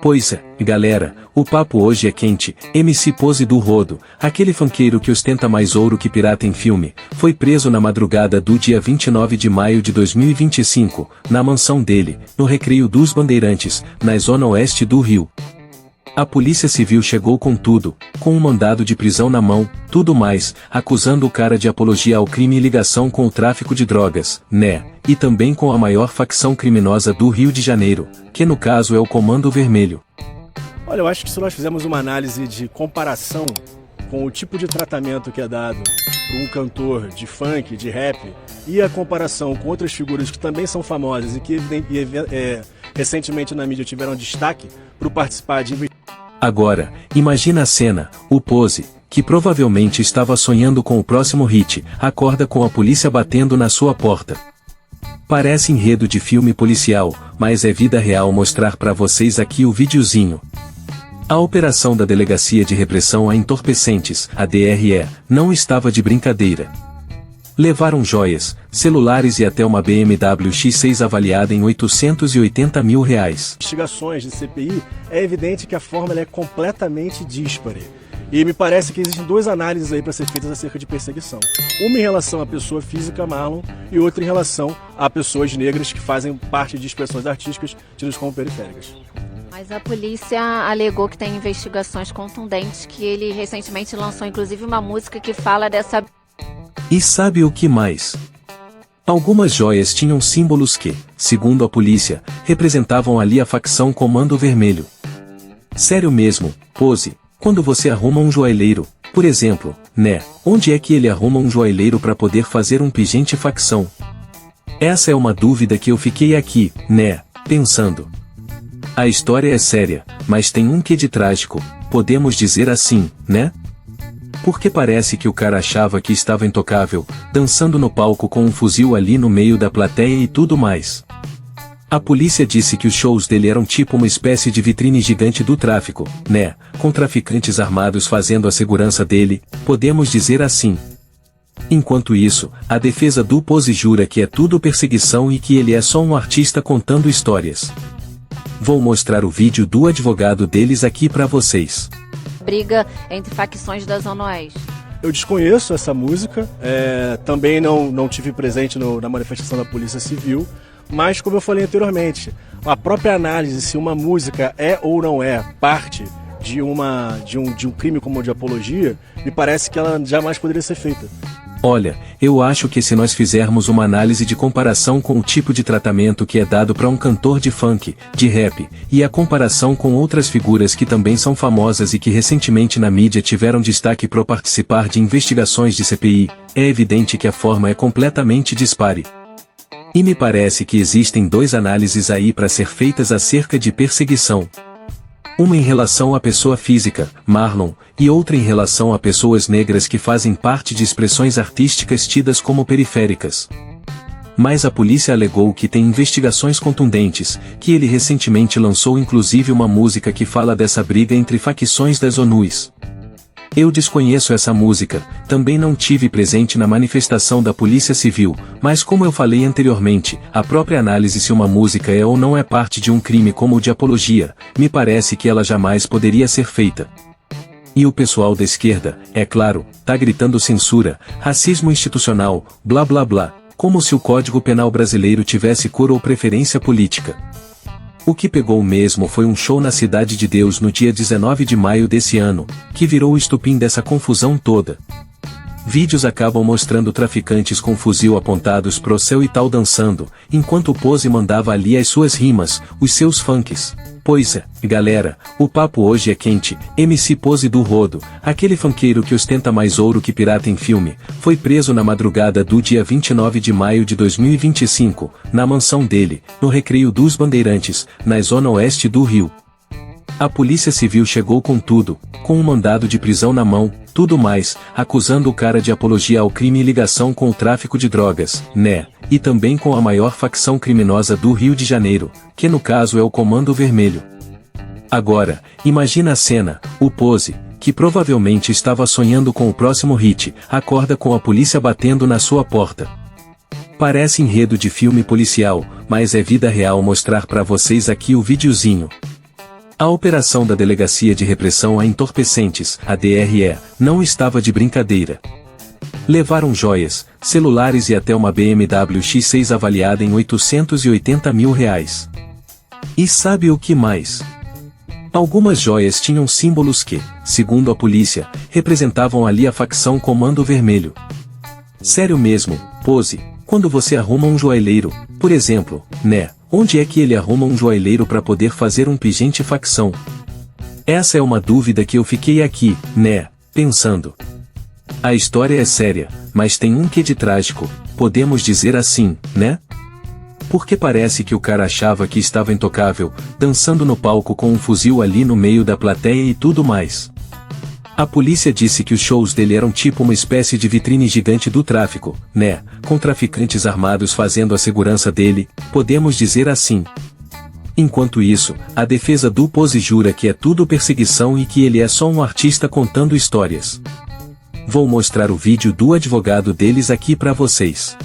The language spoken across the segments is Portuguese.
Pois é, galera, o papo hoje é quente. MC Pose do Rodo, aquele funkeiro que ostenta mais ouro que pirata em filme, foi preso na madrugada do dia 29 de maio de 2025, na mansão dele, no Recreio dos Bandeirantes, na zona oeste do Rio. A Polícia Civil chegou com tudo, com um mandado de prisão na mão, tudo mais, acusando o cara de apologia ao crime e ligação com o tráfico de drogas, né? E também com a maior facção criminosa do Rio de Janeiro, que no caso é o Comando Vermelho. Olha, eu acho que se nós fizermos uma análise de comparação com o tipo de tratamento que é dado por um cantor de funk, de rap, e a comparação com outras figuras que também são famosas e que recentemente na mídia tiveram destaque por participar de... Agora, imagina a cena, o Pose, que provavelmente estava sonhando com o próximo hit, acorda com a polícia batendo na sua porta. Parece enredo de filme policial, mas é vida real mostrar pra vocês aqui o videozinho. A operação da Delegacia de Repressão a Entorpecentes, a DRE, não estava de brincadeira. Levaram joias, celulares e até uma BMW X6 avaliada em R$880 mil. Investigações de CPI, é evidente que a fórmula é completamente díspare. E me parece que existem duas análises aí para ser feitas acerca de perseguição. Uma em relação à pessoa física, Marlon, e outra em relação a pessoas negras que fazem parte de expressões artísticas tidas como periféricas. Mas a polícia alegou que tem investigações contundentes, que ele recentemente lançou inclusive uma música que fala dessa... E sabe o que mais? Algumas joias tinham símbolos que, segundo a polícia, representavam ali a facção Comando Vermelho. Sério mesmo, Pose, quando você arruma um joalheiro, por exemplo, né, onde é que ele arruma um joalheiro para poder fazer um pingente facção? Essa é uma dúvida que eu fiquei aqui, né, pensando. A história é séria, mas tem um quê de trágico, podemos dizer assim, né? Porque parece que o cara achava que estava intocável, dançando no palco com um fuzil ali no meio da plateia e tudo mais. A polícia disse que os shows dele eram tipo uma espécie de vitrine gigante do tráfico, né, com traficantes armados fazendo a segurança dele, podemos dizer assim. Enquanto isso, a defesa do Pose jura que é tudo perseguição e que ele é só um artista contando histórias. Vou mostrar o vídeo do advogado deles aqui pra vocês. Briga entre facções da Zona Oeste. Eu desconheço essa música, também não tive presente na manifestação da Polícia Civil, mas como eu falei anteriormente, a própria análise se uma música é ou não é parte de um crime como o de apologia, me parece que ela jamais poderia ser feita. Olha, eu acho que se nós fizermos uma análise de comparação com o tipo de tratamento que é dado para um cantor de funk, de rap, e a comparação com outras figuras que também são famosas e que recentemente na mídia tiveram destaque por participar de investigações de CPI, é evidente que a forma é completamente dispare. E me parece que existem duas análises aí para ser feitas acerca de perseguição. Uma em relação à pessoa física, Marlon, e outra em relação a pessoas negras que fazem parte de expressões artísticas tidas como periféricas. Mas a polícia alegou que tem investigações contundentes, que ele recentemente lançou inclusive uma música que fala dessa briga entre facções das ONUs. Eu desconheço essa música, também não tive presente na manifestação da Polícia Civil, mas como eu falei anteriormente, a própria análise se uma música é ou não é parte de um crime como o de apologia, me parece que ela jamais poderia ser feita. E o pessoal da esquerda, é claro, tá gritando censura, racismo institucional, blá blá blá, como se o Código Penal brasileiro tivesse cor ou preferência política. O que pegou mesmo foi um show na Cidade de Deus no dia 19 de maio desse ano, que virou o estupim dessa confusão toda. Vídeos acabam mostrando traficantes com fuzil apontados pro céu e tal dançando, enquanto o Pose mandava ali as suas rimas, os seus funks. Pois é, galera, o papo hoje é quente. MC Pose do Rodo, aquele funkeiro que ostenta mais ouro que pirata em filme, foi preso na madrugada do dia 29 de maio de 2025, na mansão dele, no Recreio dos Bandeirantes, na zona oeste do Rio. A Polícia Civil chegou com tudo, com um mandado de prisão na mão, tudo mais, acusando o cara de apologia ao crime e ligação com o tráfico de drogas, né? E também com a maior facção criminosa do Rio de Janeiro, que no caso é o Comando Vermelho. Agora, imagina a cena, o Pose, que provavelmente estava sonhando com o próximo hit, acorda com a polícia batendo na sua porta. Parece enredo de filme policial, mas é vida real mostrar pra vocês aqui o videozinho. A operação da Delegacia de Repressão a Entorpecentes, a DRE, não estava de brincadeira. Levaram joias, celulares e até uma BMW X6 avaliada em R$880 mil. E sabe o que mais? Algumas joias tinham símbolos que, segundo a polícia, representavam ali a facção Comando Vermelho. Sério mesmo, Pose, quando você arruma um joalheiro, por exemplo, né? Onde é que ele arruma um joalheiro para poder fazer um pingente facção? Essa é uma dúvida que eu fiquei aqui, né, pensando. A história é séria, mas tem um quê de trágico, podemos dizer assim, né? Porque parece que o cara achava que estava intocável, dançando no palco com um fuzil ali no meio da plateia e tudo mais. A polícia disse que os shows dele eram tipo uma espécie de vitrine gigante do tráfico, né? Com traficantes armados fazendo a segurança dele, podemos dizer assim. Enquanto isso, a defesa do Pose jura que é tudo perseguição e que ele é só um artista contando histórias. Vou mostrar o vídeo do advogado deles aqui pra vocês.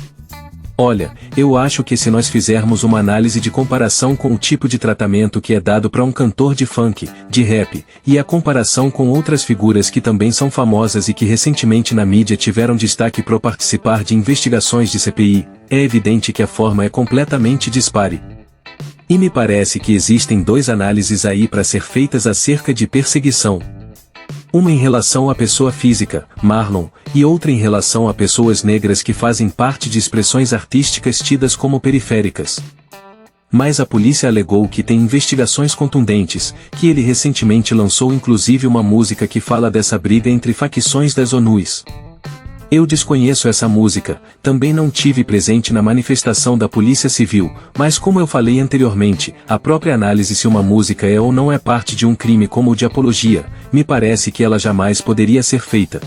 Olha, eu acho que se nós fizermos uma análise de comparação com o tipo de tratamento que é dado para um cantor de funk, de rap, e a comparação com outras figuras que também são famosas e que recentemente na mídia tiveram destaque por participar de investigações de CPI, é evidente que a forma é completamente dispare. E me parece que existem duas análises aí para ser feitas acerca de perseguição. Uma em relação à pessoa física, Marlon, e outra em relação a pessoas negras que fazem parte de expressões artísticas tidas como periféricas. Mas a polícia alegou que tem investigações contundentes, que ele recentemente lançou inclusive uma música que fala dessa briga entre facções das ONUs. Eu desconheço essa música, também não tive presente na manifestação da Polícia Civil, mas como eu falei anteriormente, a própria análise se uma música é ou não é parte de um crime como o de apologia, me parece que ela jamais poderia ser feita.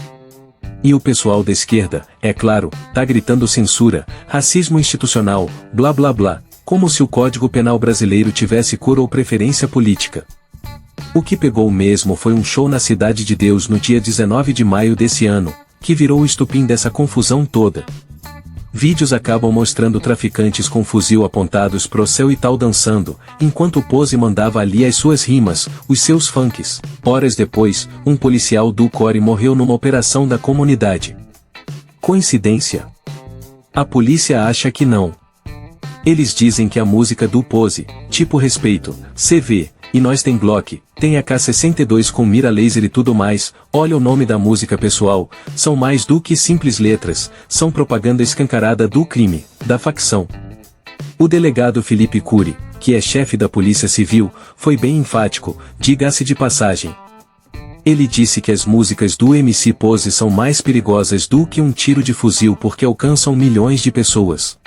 E o pessoal da esquerda, é claro, tá gritando censura, racismo institucional, blá blá blá, como se o Código Penal brasileiro tivesse cor ou preferência política. O que pegou mesmo foi um show na Cidade de Deus no dia 19 de maio desse ano, que virou o estupim dessa confusão toda. Vídeos acabam mostrando traficantes com fuzil apontados pro céu e tal dançando, enquanto o Pose mandava ali as suas rimas, os seus funks. Horas depois, um policial do Core morreu numa operação da comunidade. Coincidência? A polícia acha que não. Eles dizem que a música do Pose, tipo Respeito, CV, e Nós tem Glock, tem AK-62 com mira laser e tudo mais, olha o nome da música pessoal, são mais do que simples letras, são propaganda escancarada do crime, da facção. O delegado Felipe Cury, que é chefe da Polícia Civil, foi bem enfático, diga-se de passagem. Ele disse que as músicas do MC Pose são mais perigosas do que um tiro de fuzil porque alcançam milhões de pessoas.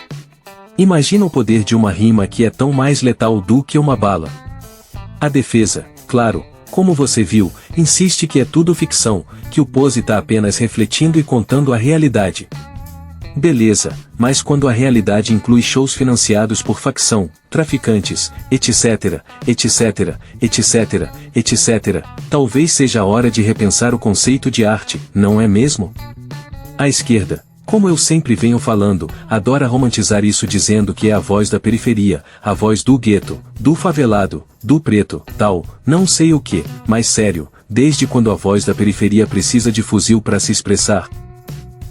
Imagina o poder de uma rima que é tão mais letal do que uma bala. A defesa, claro, como você viu, insiste que é tudo ficção, que o Pose tá apenas refletindo e contando a realidade. Beleza, mas quando a realidade inclui shows financiados por facção, traficantes, etc, etc, etc, etc, talvez seja a hora de repensar o conceito de arte, não é mesmo? A esquerda, como eu sempre venho falando, adora romantizar isso dizendo que é a voz da periferia, a voz do gueto, do favelado, do preto, tal, não sei o que, mas sério, desde quando a voz da periferia precisa de fuzil para se expressar?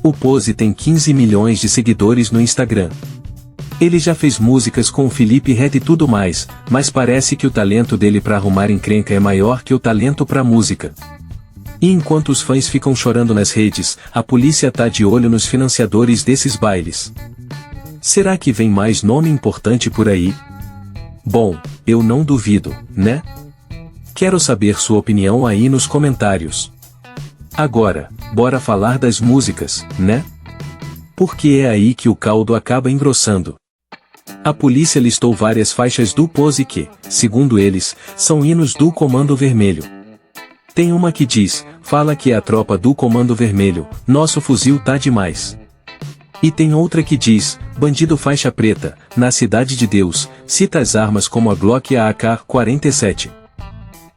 O Pose tem 15 milhões de seguidores no Instagram. Ele já fez músicas com o Felipe Ret e tudo mais, mas parece que o talento dele para arrumar encrenca é maior que o talento para música. E enquanto os fãs ficam chorando nas redes, a polícia tá de olho nos financiadores desses bailes. Será que vem mais nome importante por aí? Bom, eu não duvido, né? Quero saber sua opinião aí nos comentários. Agora, bora falar das músicas, né? Porque é aí que o caldo acaba engrossando. A polícia listou várias faixas do Pose que, segundo eles, são hinos do Comando Vermelho. Tem uma que diz, fala que é a tropa do Comando Vermelho, nosso fuzil tá demais. E tem outra que diz, bandido faixa preta, na Cidade de Deus, cita as armas como a Glock e a AK-47.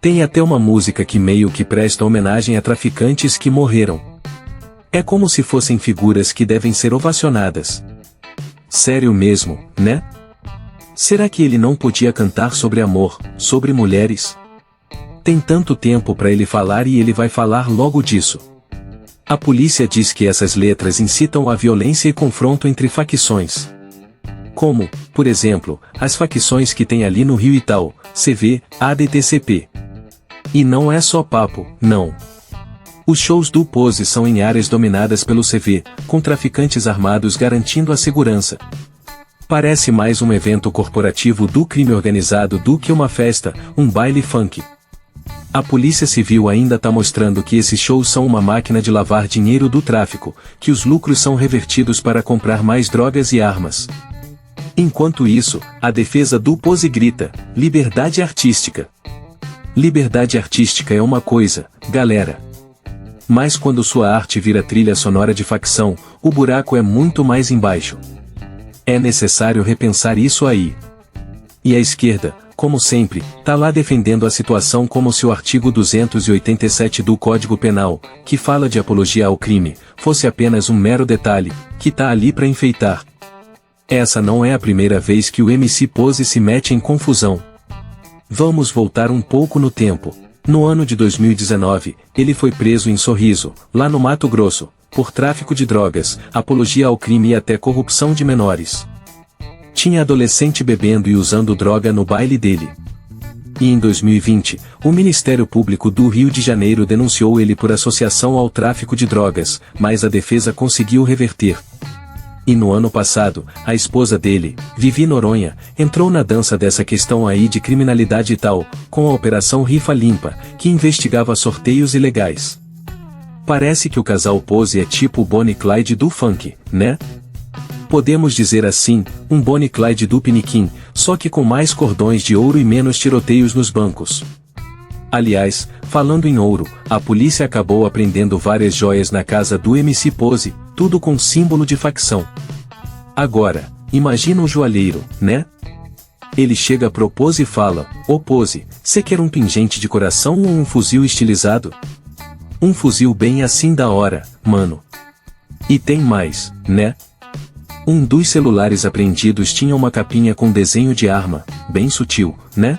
Tem até uma música que meio que presta homenagem a traficantes que morreram. É como se fossem figuras que devem ser ovacionadas. Sério mesmo, né? Será que ele não podia cantar sobre amor, sobre mulheres? Tem tanto tempo para ele falar e ele vai falar logo disso. A polícia diz que essas letras incitam a violência e confronto entre facções. Como, por exemplo, as facções que tem ali no Rio e tal, CV, ADTCP. E não é só papo, não. Os shows do Pose são em áreas dominadas pelo CV, com traficantes armados garantindo a segurança. Parece mais um evento corporativo do crime organizado do que uma festa, um baile funk. A Polícia Civil ainda está mostrando que esses shows são uma máquina de lavar dinheiro do tráfico, que os lucros são revertidos para comprar mais drogas e armas. Enquanto isso, a defesa do Pose grita: liberdade artística. Liberdade artística é uma coisa, galera. Mas quando sua arte vira trilha sonora de facção, o buraco é muito mais embaixo. É necessário repensar isso aí. E a esquerda, como sempre, tá lá defendendo a situação como se o artigo 287 do Código Penal, que fala de apologia ao crime, fosse apenas um mero detalhe, que tá ali para enfeitar. Essa não é a primeira vez que o MC Pose se mete em confusão. Vamos voltar um pouco no tempo. No ano de 2019, ele foi preso em Sorriso, lá no Mato Grosso, por tráfico de drogas, apologia ao crime e até corrupção de menores. Tinha adolescente bebendo e usando droga no baile dele. E em 2020, o Ministério Público do Rio de Janeiro denunciou ele por associação ao tráfico de drogas, mas a defesa conseguiu reverter. E no ano passado, a esposa dele, Vivi Noronha, entrou na dança dessa questão aí de criminalidade e tal, com a Operação Rifa Limpa, que investigava sorteios ilegais. Parece que o casal Pose é tipo o Bonnie e Clyde do funk, né? Podemos dizer assim, um Bonnie e Clyde do Piniquim, só que com mais cordões de ouro e menos tiroteios nos bancos. Aliás, falando em ouro, a polícia acabou apreendendo várias joias na casa do MC Pose, tudo com símbolo de facção. Agora, imagina um joalheiro, né? Ele chega pro Pose e fala: ô Pose, cê quer um pingente de coração ou um fuzil estilizado? Um fuzil bem assim da hora, mano. E tem mais, né? Um dos celulares apreendidos tinha uma capinha com desenho de arma, bem sutil, né?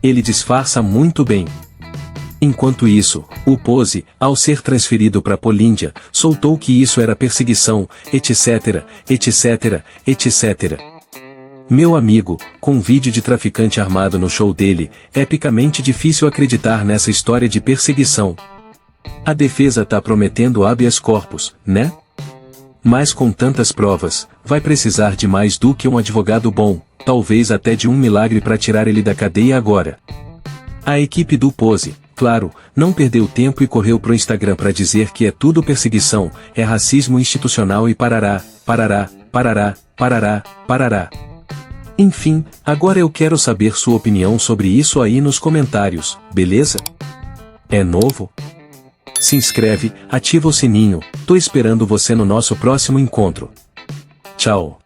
Ele disfarça muito bem. Enquanto isso, o Pose, ao ser transferido para Políndia, soltou que isso era perseguição, etc, etc, etc. Meu amigo, com vídeo de traficante armado no show dele, é epicamente difícil acreditar nessa história de perseguição. A defesa tá prometendo habeas corpus, né? Mas com tantas provas, vai precisar de mais do que um advogado bom, talvez até de um milagre para tirar ele da cadeia agora. A equipe do Pose, claro, não perdeu tempo e correu pro Instagram para dizer que é tudo perseguição, é racismo institucional e parará, parará, parará, parará, parará. Enfim, agora eu quero saber sua opinião sobre isso aí nos comentários, beleza? É novo? Se inscreve, ativa o sininho, tô esperando você no nosso próximo encontro. Tchau.